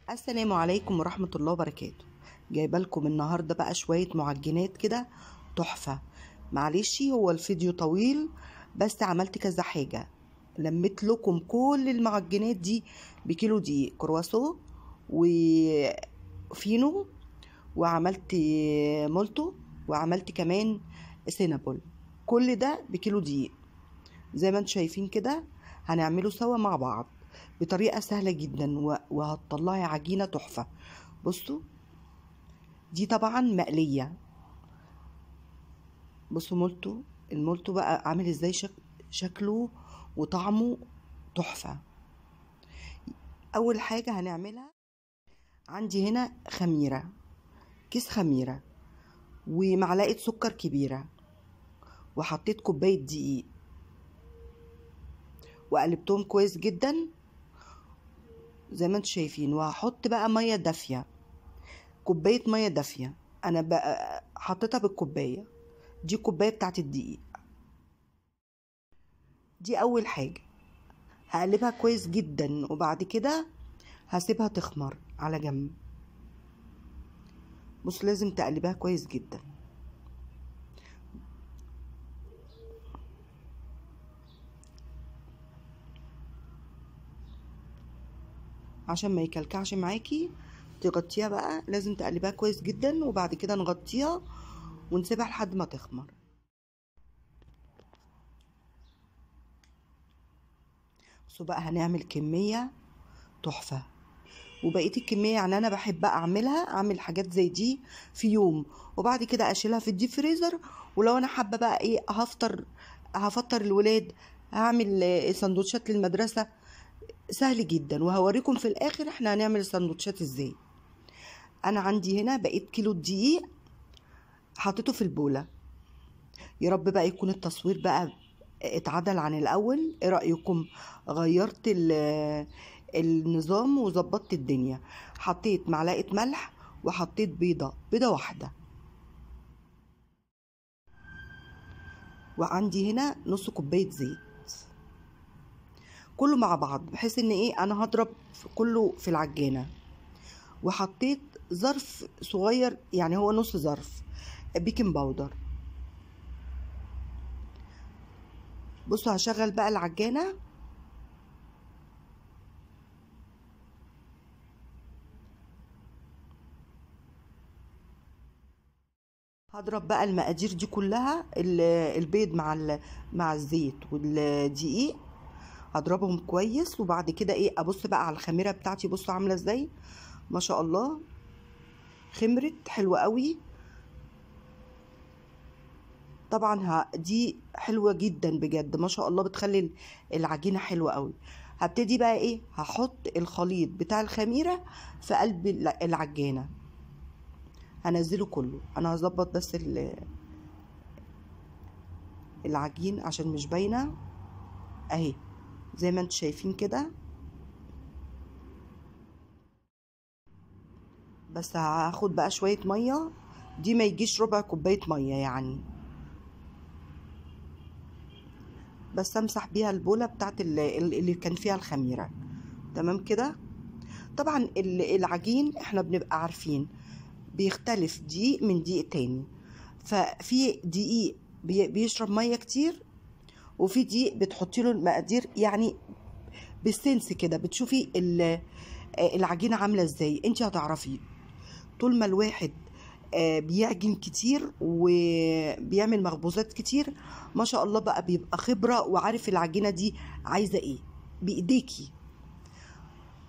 السلام عليكم ورحمة الله وبركاته. جايبه لكم النهارده بقى شوية معجنات كده تحفة. معلش هو الفيديو طويل بس عملت كذا حاجة. لميت لكم كل المعجنات دي بكيلو دقيق كرواسون وفينو، وعملت مولتو، وعملت كمان سينابول. كل ده بكيلو دقيق زي ما انتم شايفين كده. هنعمله سوا مع بعض بطريقة سهلة جدا وهتطلعي عجينة تحفة. بصوا دي طبعا مقلية. بصوا المولتو بقى عامل ازاي، شكله وطعمه تحفة. اول حاجة هنعملها، عندي هنا خميرة، كيس خميرة ومعلقة سكر كبيرة، وحطيت كوباية دقيق وقلبتهم كويس جدا زي ما انتم شايفين. وهحط بقى مية دافية، كوباية مية دافية. انا بقى حطيتها بالكوباية دي، الكوباية بتاعت الدقيق. دي اول حاجة هقلبها كويس جدا، وبعد كده هسيبها تخمر على جنب. بص لازم تقلبها كويس جدا عشان ما يكلكعش معاكي. تغطيها بقى، لازم تقلبها كويس جدا وبعد كده نغطيها ونسيبها لحد ما تخمر. بصوا بقى هنعمل كمية تحفة، وبقية الكمية يعني أنا بحب أعمل حاجات زي دي في يوم، وبعد كده أشيلها في الديب فريزر. ولو أنا حابة بقى إيه هفطر الولاد، هعمل سندوتشات للمدرسة. سهل جدا، وهوريكم في الآخر احنا هنعمل السندوتشات ازاي. أنا عندي هنا بقيت كيلو الدقيق حطيته في البولة. يا رب بقى يكون التصوير بقى اتعدل عن الأول. ايه رأيكم؟ غيرت النظام وظبطت الدنيا. حطيت معلقة ملح وحطيت بيضة واحدة، وعندي هنا نص كوباية زيت. كله مع بعض بحيث ان ايه انا هضرب كله في العجانة. وحطيت ظرف صغير، يعني هو نص ظرف بيكنج باودر. بصوا هشغل بقى العجانة. هضرب بقى المقادير دي كلها، البيض مع الزيت والدقيق، هضربهم كويس. وبعد كده ايه ابص بقى على الخميره بتاعتي. بصوا عامله ازاي، ما شاء الله خمرت حلوه قوي. طبعا دي حلوه جدا بجد، ما شاء الله بتخلي العجينه حلوه قوي. هبتدي بقى ايه، هحط الخليط بتاع الخميره في قلب العجانه. هنزله كله. انا هظبط بس العجين عشان مش باينه اهي زي ما انتم شايفين كده. بس هاخد بقى شويه ميه، دي ما يجيش ربع كوبايه ميه يعني، بس امسح بيها البوله بتاعت اللي كان فيها الخميره. تمام كده. طبعا العجين احنا بنبقى عارفين بيختلف دقيق من دقيق تاني. ففي دقيق بيشرب ميه كتير، وفي دقيق بتحطي له المقادير يعني بالسنس كده. بتشوفي العجينه عامله ازاي، انت هتعرفي. طول ما الواحد بيعجن كتير وبيعمل مخبوزات كتير، ما شاء الله بقى بيبقى خبرة وعارف العجينة دي عايزة ايه بايديكي.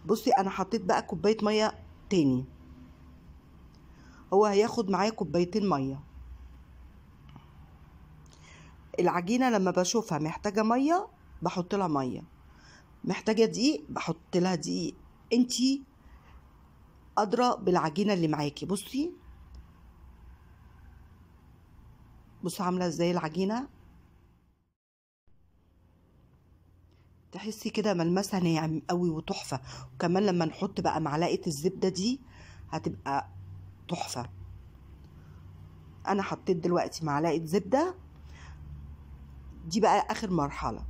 بصي انا حطيت بقى كوباية مية تاني، هو هياخد معايا كوبايتين مية. العجينة لما بشوفها محتاجة مية بحط لها مية، محتاجة دقيق بحط لها دقيق. انتي ادرى بالعجينة اللي معاكي. بصي عاملة ازاي العجينة، تحسي كده ملمسها ناعم قوي وتحفة. وكمان لما نحط بقى معلقة الزبدة دي هتبقى تحفة. انا حطيت دلوقتي معلقة زبدة، دي بقى اخر مرحلة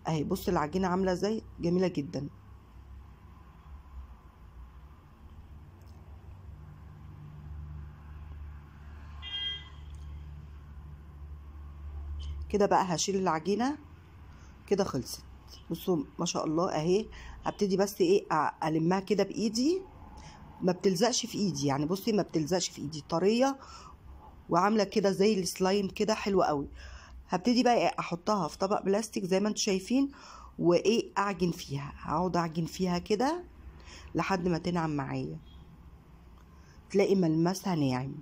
اهي. بص العجينة عاملة ازاي، جميلة جدا. كده بقى هشيل العجينه كده، خلصت. بصوا ما شاء الله اهي. هبتدي بس ايه المها كده بايدي، ما بتلزقش في ايدي يعني. بصي ما بتلزقش في ايدي، طريه وعامله كده زي السلايم كده، حلوه قوي. هبتدي بقى إيه احطها في طبق بلاستيك زي ما انتم شايفين، وايه اعجن فيها. هقعد اعجن فيها كده لحد ما تنعم معايا، تلاقي ملمسها ناعم.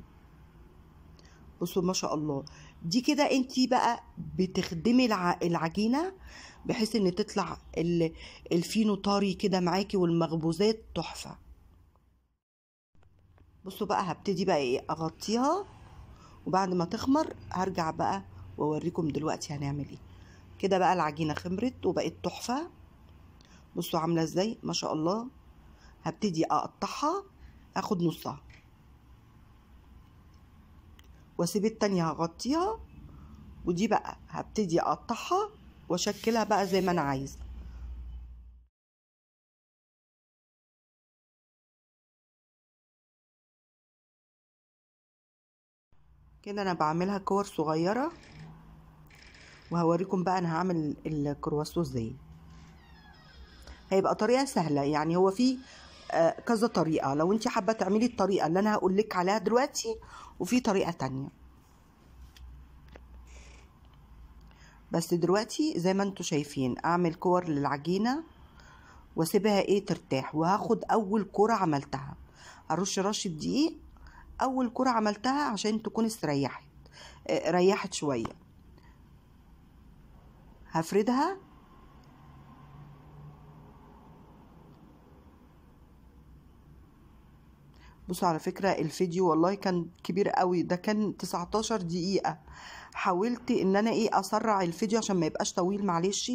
بصوا ما شاء الله. دي كده انتي بقى بتخدمي العجينه بحيث ان تطلع الفينو طري كده معاكي، والمخبوزات تحفه. بصوا بقى هبتدي بقى ايه اغطيها، وبعد ما تخمر هرجع بقى واوريكم دلوقتي هنعمل ايه. كده بقى العجينه خمرت وبقت تحفه. بصوا عامله ازاي ما شاء الله. هبتدي اقطعها، اخد نصها واسيب التانية هغطيها، ودي بقى هبتدي اقطعها واشكلها بقى زي ما انا عايزه. كده انا بعملها كور صغيره، وهوريكم بقى انا هعمل الكرواسو ازاي. هيبقى طريقه سهله يعني، هو في كذا طريقه. لو انت حابه تعملي الطريقه اللي انا هقول لك عليها دلوقتي، وفي طريقه تانية. بس دلوقتي زي ما انتم شايفين اعمل كور للعجينه واسيبها ايه ترتاح. وهاخد اول كوره عملتها ارش رشه دقيق، اول كوره عملتها عشان تكون استريحت ريحت شويه. هفردها. بصوا على فكرة الفيديو والله كان كبير قوي، ده كان 19 دقيقة. حاولت ان انا ايه اسرع الفيديو عشان ما يبقاش طويل، معلش.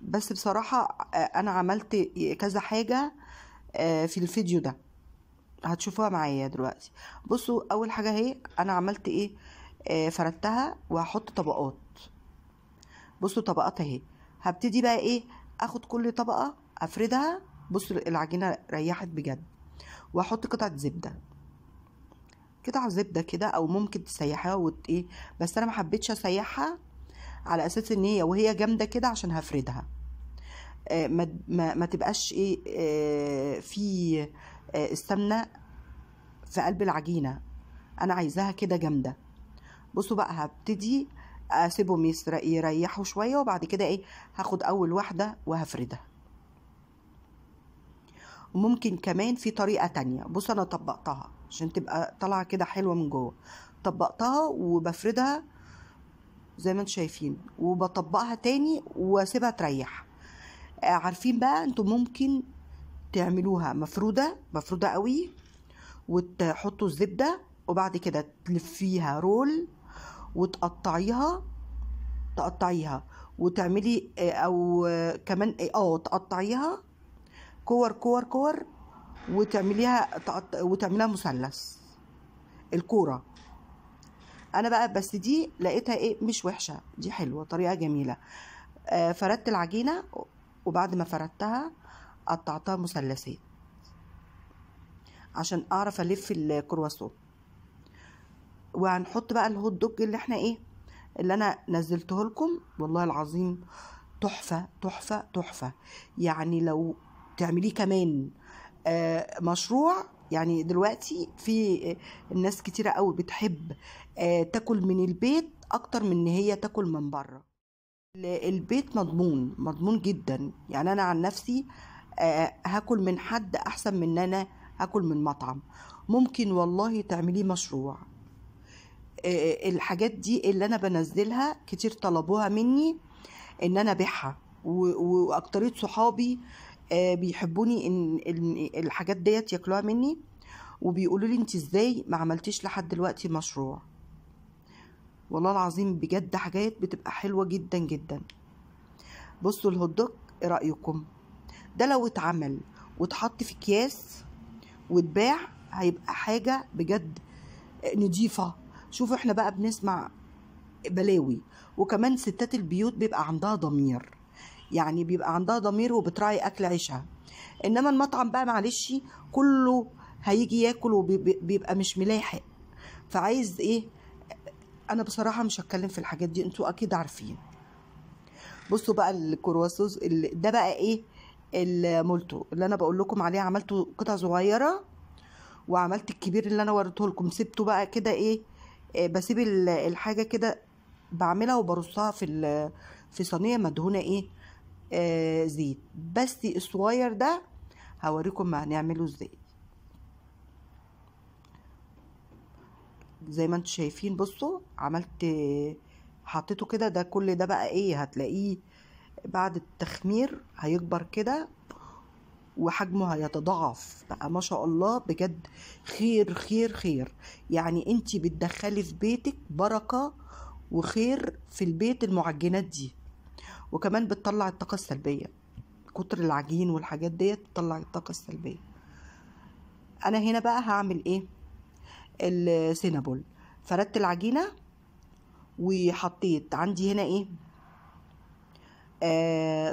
بس بصراحة انا عملت كذا حاجة في الفيديو ده هتشوفوها معايا دلوقتي. بصوا اول حاجة اهي انا عملت ايه، فردتها وهحط طبقات. بصوا طبقات اهي. هبتدي بقى ايه اخد كل طبقة افردها. بصوا العجينة ريحت بجد. واحط قطعة زبدة، قطع زبدة كده، او ممكن تسيحها ايه، بس انا ما حبيتش اسيحها على اساس ان هي وهي جامدة كده عشان هفردها. ما تبقاش ايه في السمنة في قلب العجينة، انا عايزاها كده جامدة. بصوا بقى هبتدي اسيبهم يريحوا شوية، وبعد كده ايه هاخد اول واحدة وهفردها. وممكن كمان في طريقة تانية. بص انا طبقتها عشان تبقى طالعة كده حلوة من جوه. طبقتها وبفردها زي ما انتم شايفين، وبطبقها تاني واسيبها تريح. عارفين بقى انتم ممكن تعملوها مفرودة قوي، وتحطوا الزبدة، وبعد كده تلفيها رول وتقطعيها وتعملي او كمان تقطعيها كور كور كور، وتعمليها مثلث الكوره. انا بقى بس دي لقيتها ايه مش وحشه، دي حلوه طريقه جميله. فردت العجينه، وبعد ما فردتها قطعتها مثلثات عشان اعرف الف الكرواسون. وهنحط بقى الهوت دوج اللي احنا ايه اللي انا نزلته لكم. والله العظيم تحفه تحفه تحفه يعني. لو تعمليه كمان مشروع يعني. دلوقتي في الناس كتيرة قوي بتحب تاكل من البيت اكتر من ان هي تاكل من بره. البيت مضمون جدا يعني. انا عن نفسي هاكل من حد احسن من ان انا هاكل من مطعم. ممكن والله تعمليه مشروع. الحاجات دي اللي انا بنزلها كتير طلبوها مني ان انا ابيعها، واكترية صحابي بيحبوني ان الحاجات ديت ياكلوها مني، وبيقولوا لي انت ازاي ما عملتيش لحد دلوقتي مشروع. والله العظيم بجد حاجات بتبقى حلوة جدا جدا. بصوا الهوت دوج ايه رأيكم؟ ده لو اتعمل واتحط في اكياس واتباع هيبقى حاجة بجد نضيفة. شوفوا احنا بقى بنسمع بلاوي، وكمان ستات البيوت بيبقى عندها ضمير، يعني بيبقى عندها ضمير وبتراعي اكل عيشها. انما المطعم بقى معلش كله هيجي ياكل وبيبقى مش ملاحق، فعايز ايه انا بصراحه مش هتكلم في الحاجات دي، انتوا اكيد عارفين. بصوا بقى الكرواسوس ده بقى ايه؟ المولتو اللي انا بقول لكم عليه، عملته قطع صغيره، وعملت الكبير اللي انا وريته لكم، سبته بقى كده ايه، بسيب الحاجه كده بعملها وبرصها في صينيه مدهونه ايه، زيت. بس الصغير ده هوريكم هنعمله ازاي. زي ما انتم شايفين، بصوا عملت، حطيته كده. ده كل ده بقى ايه، هتلاقيه بعد التخمير هيكبر كده وحجمه هيتضاعف بقى، ما شاء الله بجد. خير خير خير، يعني انتي بتدخلي في بيتك بركة وخير في البيت المعجنات دي. وكمان بتطلع الطاقة السلبية، كتر العجين والحاجات ديت بتطلع الطاقة السلبية. انا هنا بقى هعمل ايه؟ السينابول. فردت العجينة وحطيت عندي هنا ايه،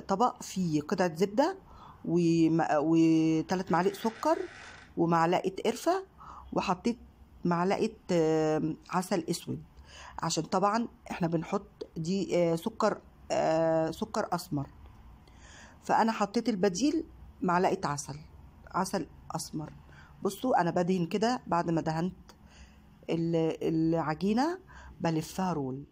طبق فيه قطعة زبدة وثلاث معالق سكر ومعلقة قرفة، وحطيت معلقة عسل اسود، عشان طبعا احنا بنحط دي سكر اسمر. فانا حطيت البديل معلقة عسل اسمر. بصوا انا بدهن كده، بعد ما دهنت العجينة بلفها رول.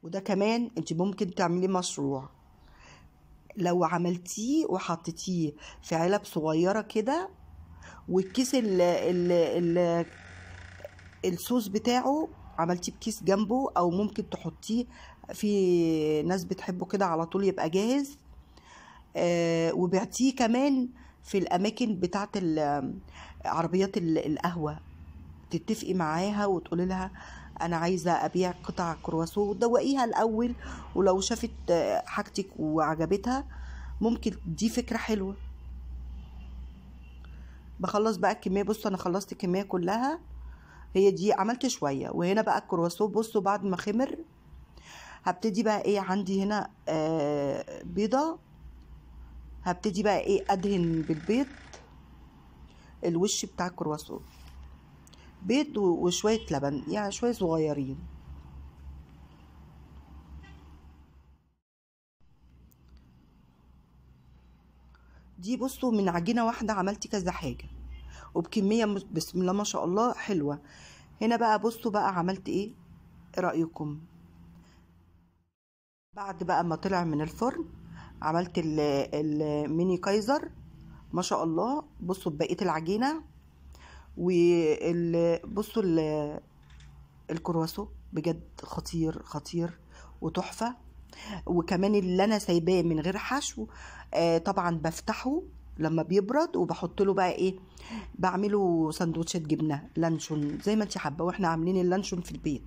وده كمان انت ممكن تعمليه مشروع لو عملتيه وحطيتيه في علب صغيرة كده، والكيس ال الصوص بتاعه عملتيه بكيس جنبه، او ممكن تحطيه في ناس بتحبه كده على طول يبقى جاهز. وبيعتيه كمان في الاماكن بتاعت عربيات القهوة، تتفقي معاها وتقولي لها انا عايزه ابيع قطع كرواسون، وتدوقيها الاول، ولو شافت حاجتك وعجبتها ممكن دي فكره حلوه. بخلص بقى الكميه. بصوا انا خلصت الكميه كلها، هي دي عملت شويه. وهنا بقى الكرواسون، بصوا بعد ما خمر هبتدي بقى ايه، عندي هنا بيضه، هبتدي بقى ايه ادهن بالبيض الوش بتاع الكرواسون، بيض وشويه لبن، يعني شويه صغيرين. دي بصوا من عجينه واحده عملتي كذا حاجه، وبكميه بسم الله ما شاء الله حلوه. هنا بقى بصوا بقى عملت ايه رايكم؟ بعد بقى ما طلع من الفرن عملت الميني كايزر، ما شاء الله. بصوا بقيه العجينه، بصوا الكرواسون بجد خطير خطير وتحفه. وكمان اللي انا سايباه من غير حشو، طبعا بفتحه لما بيبرد وبحط له بقى ايه، بعمله سندوتشات جبنه لانشون زي ما انت حابه، واحنا عاملين اللانشون في البيت.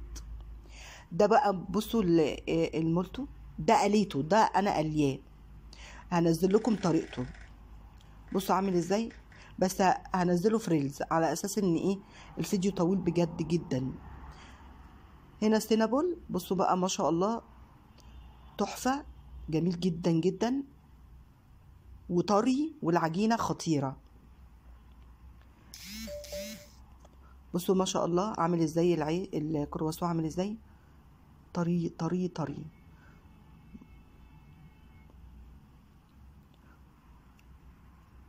ده بقى بصوا المولتو ده قليته، ده انا قلياه، هنزل لكم طريقته. بصوا عامل ازاي، بس هنزله في ريلز على اساس ان ايه الفيديو طويل بجد جدا. هنا سينابول، بصوا بقى ما شاء الله تحفه، جميل جدا جدا وطري، والعجينه خطيره. بصوا ما شاء الله عامل ازاي الكرواسون عامل ازاي، طري طري طري.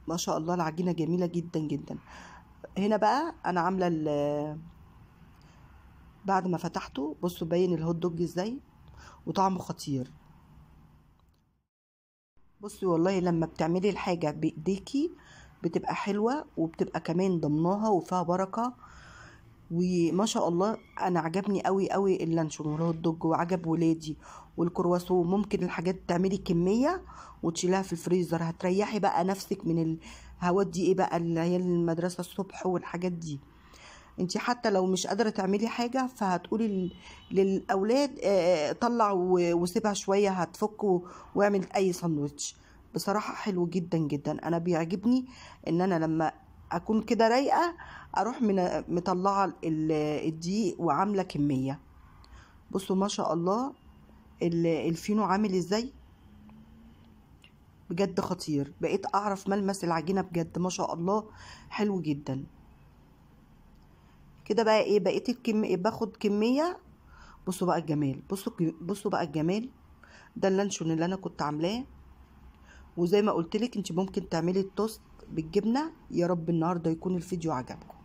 ما شاء الله العجينه جميله جدا جدا. هنا بقى انا عامله بعد ما فتحته، بصوا باين الهوت دوج ازاي وطعمه خطير. بصي والله لما بتعملي الحاجه بايديكي بتبقى حلوه، وبتبقى كمان ضمناها وفيها بركه. وما شاء الله انا عجبني قوي قوي اللانشون والهوت دوج، وعجب ولادي والكرواسون. ممكن الحاجات تعملي كميه وتشيلها في الفريزر، هتريحي بقى نفسك من الهوات دي ايه بقى اللي هي المدرسه الصبح والحاجات دي. انتي حتى لو مش قادره تعملي حاجه فهتقولي للاولاد طلع وسيبها شويه هتفك واعمل اي ساندوتش. بصراحه حلو جدا جدا، انا بيعجبني ان انا لما اكون كده رايقه اروح مطلعه الدقيق وعامله كميه. بصوا ما شاء الله الفينو عامل ازاي، بجد خطير. بقيت اعرف ملمس العجينه بجد ما شاء الله حلو جدا. كده بقى ايه، بقيت الكميه باخد كميه. بصوا بقى الجمال، بصوا بقى الجمال. ده اللانشون اللي انا كنت عاملاه. وزي ما قلت لك انت ممكن تعملي التوست بالجبنه. يا رب النهارده يكون الفيديو عجبكم.